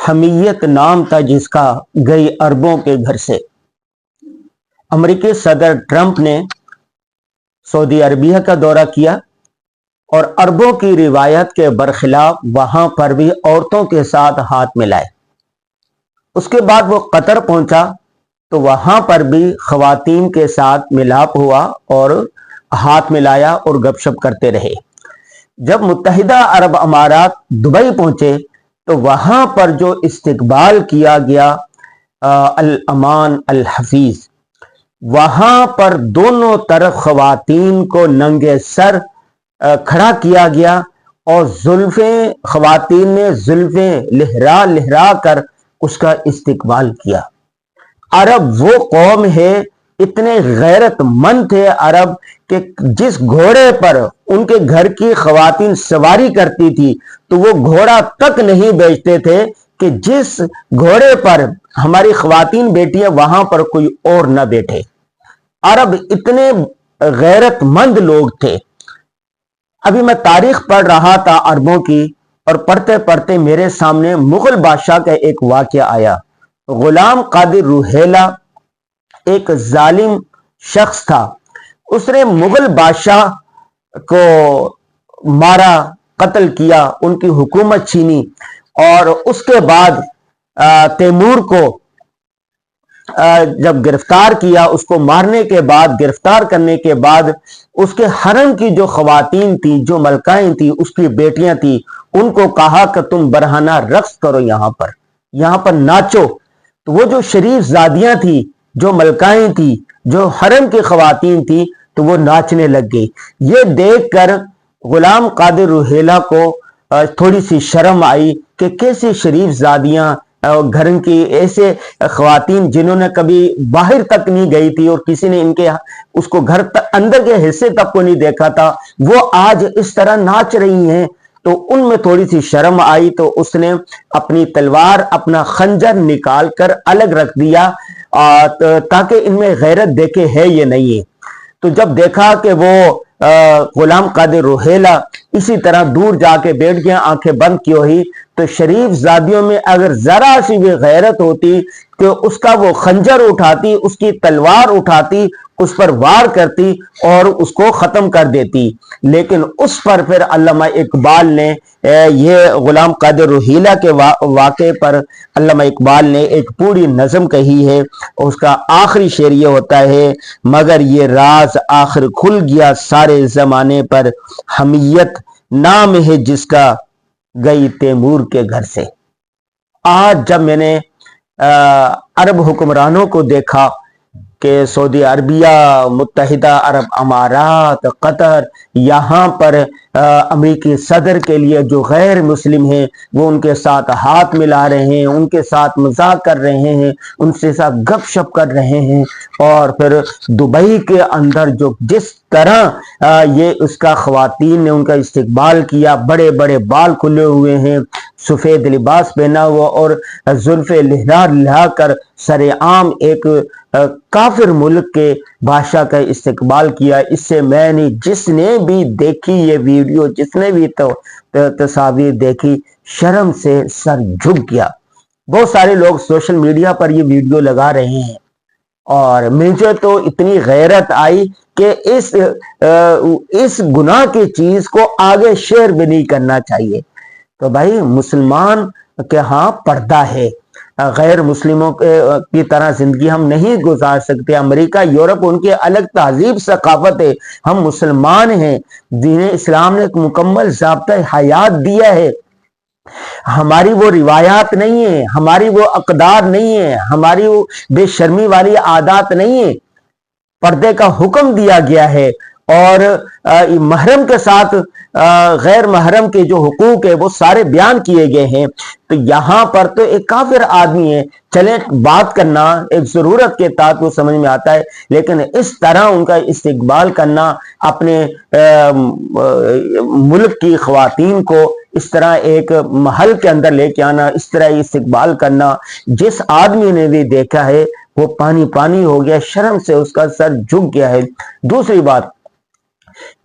حمیت نام تھا جس کا، گئی عربوں کے گھر سے۔ امریکی صدر ٹرمپ نے سعودی عربیہ کا دورہ کیا اور عربوں کی روایت کے برخلاف وہاں پر بھی عورتوں کے ساتھ ہاتھ ملائے۔ اس کے بعد وہ قطر پہنچا تو وہاں پر بھی خواتین کے ساتھ ملاپ ہوا اور ہاتھ ملایا اور گپ شپ کرتے رہے۔ جب متحدہ عرب امارات دبئی پہنچے تو وہاں پر جو استقبال کیا گیا الامان الحفیظ، وہاں پر دونوں طرف خواتین کو ننگے سر کھڑا کیا گیا اور زلفیں، خواتین نے زلفیں لہرا لہرا کر اس کا استقبال کیا۔ عرب وہ قوم ہے، اتنے غیرت مند تھے عرب کہ جس گھوڑے پر ان کے گھر کی خواتین سواری کرتی تھی تو وہ گھوڑا تک نہیں بیچتے تھے کہ جس گھوڑے پر ہماری خواتین بیٹیاں وہاں پر کوئی اور نہ بیٹھے۔ عرب اتنے غیرت مند لوگ تھے۔ ابھی میں تاریخ پڑھ رہا تھا عربوں کی، اور پڑھتے پڑھتے میرے سامنے مغل بادشاہ کا ایک واقعہ آیا۔ غلام قادر روہیلہ ایک ظالم شخص تھا، اس نے مغل بادشاہ کو مارا، قتل کیا، ان کی حکومت چھینی، اور اس کے بعد تیمور کو جب گرفتار کیا، اس کو مارنے کے بعد، گرفتار کرنے کے بعد، اس کے حرم کی جو خواتین تھی، جو ملکائیں تھی، اس کی بیٹیاں تھی، ان کو کہا کہ تم برہنہ رقص کرو، یہاں پر ناچو۔ تو وہ جو شریف زادیاں تھی، جو ملکائیں تھی، جو حرم کی خواتین تھی، تو وہ ناچنے لگ گئی۔ یہ دیکھ کر غلام قادر روہیلہ کو تھوڑی سی شرم آئی کہ کیسی شریف زادیاں، گھر کی ایسے خواتین جنہوں نے کبھی باہر تک نہیں گئی تھی اور کسی نے اس کو گھر اندر کے حصے تک کو نہیں دیکھا تھا، وہ آج اس طرح ناچ رہی ہیں۔ تو ان میں تھوڑی سی شرم آئی تو اس نے اپنی تلوار، اپنا خنجر نکال کر الگ رکھ دیا تاکہ ان میں غیرت دیکھے ہے یہ نہیں ہے۔ تو جب دیکھا کہ وہ غلام قادر روہیلہ اسی طرح دور جا کے بیٹھ گیا، آنکھیں بند کی ہوئی، تو شریف زادیوں میں اگر ذرا سی بھی غیرت ہوتی تو اس کا وہ خنجر اٹھاتی، اس کی تلوار اٹھاتی، اس پر وار کرتی اور اس کو ختم کر دیتی۔ لیکن اس پر پھر علامہ اقبال نے یہ غلام قادر روہیلہ کے واقعے پر علامہ اقبال نے ایک پوری نظم کہی ہے، اور اس کا آخری شعر یہ ہوتا ہے: مگر یہ راز آخر کھل گیا سارے زمانے پر، حمیت نام ہے جس کا، گئی تیمور کے گھر سے۔ آج جب میں نے عرب حکمرانوں کو دیکھا کہ سعودی عربیہ، متحدہ عرب امارات، قطر، یہاں پر امریکی صدر کے لیے جو غیر مسلم ہیں وہ ان کے ساتھ ہاتھ ملا رہے ہیں، ان کے ساتھ مذاق کر رہے ہیں، ان سے ساتھ گپ شپ کر رہے ہیں، اور پھر دبئی کے اندر جو جس طرح یہ اس کا خواتین نے ان کا استقبال کیا، بڑے بڑے بال کھلے ہوئے ہیں، سفید لباس پہنا ہوا اور زلفیں لہرا لہرا کر سر عام ایک کافر ملک کے بادشاہ کا استقبال کیا۔ اس سے میں نے، جس نے بھی دیکھی یہ ویڈیو، جس نے بھی تصاویر دیکھی، شرم سے سر جھک گیا۔ بہت سارے لوگ سوشل میڈیا پر یہ ویڈیو لگا رہے ہیں، اور مجھے تو اتنی غیرت آئی کہ اس گناہ کی چیز کو آگے شیئر بھی نہیں کرنا چاہیے۔ تو بھائی، مسلمان کے ہاں پردہ ہے، غیر مسلموں کی طرح زندگی ہم نہیں گزار سکتے۔ امریکہ، یورپ، ان کی الگ تہذیب ثقافت ہے، ہم مسلمان ہیں، دین اسلام نے ایک مکمل ضابطہ حیات دیا ہے، ہماری وہ روایات نہیں ہیں، ہماری وہ اقدار نہیں ہیں، ہماری وہ بے شرمی والی عادات نہیں ہیں۔ پردے کا حکم دیا گیا ہے، اور محرم کے ساتھ غیر محرم کے جو حقوق ہے وہ سارے بیان کیے گئے ہیں۔ تو یہاں پر تو ایک کافر آدمی ہے، چلیں بات کرنا ایک ضرورت کے تحت وہ سمجھ میں آتا ہے، لیکن اس طرح ان کا استقبال کرنا، اپنے ملک کی خواتین کو اس طرح ایک محل کے اندر لے کے آنا، اس طرح استقبال کرنا، جس آدمی نے بھی دیکھا ہے وہ پانی پانی ہو گیا، شرم سے اس کا سر جھک گیا ہے۔ دوسری بات،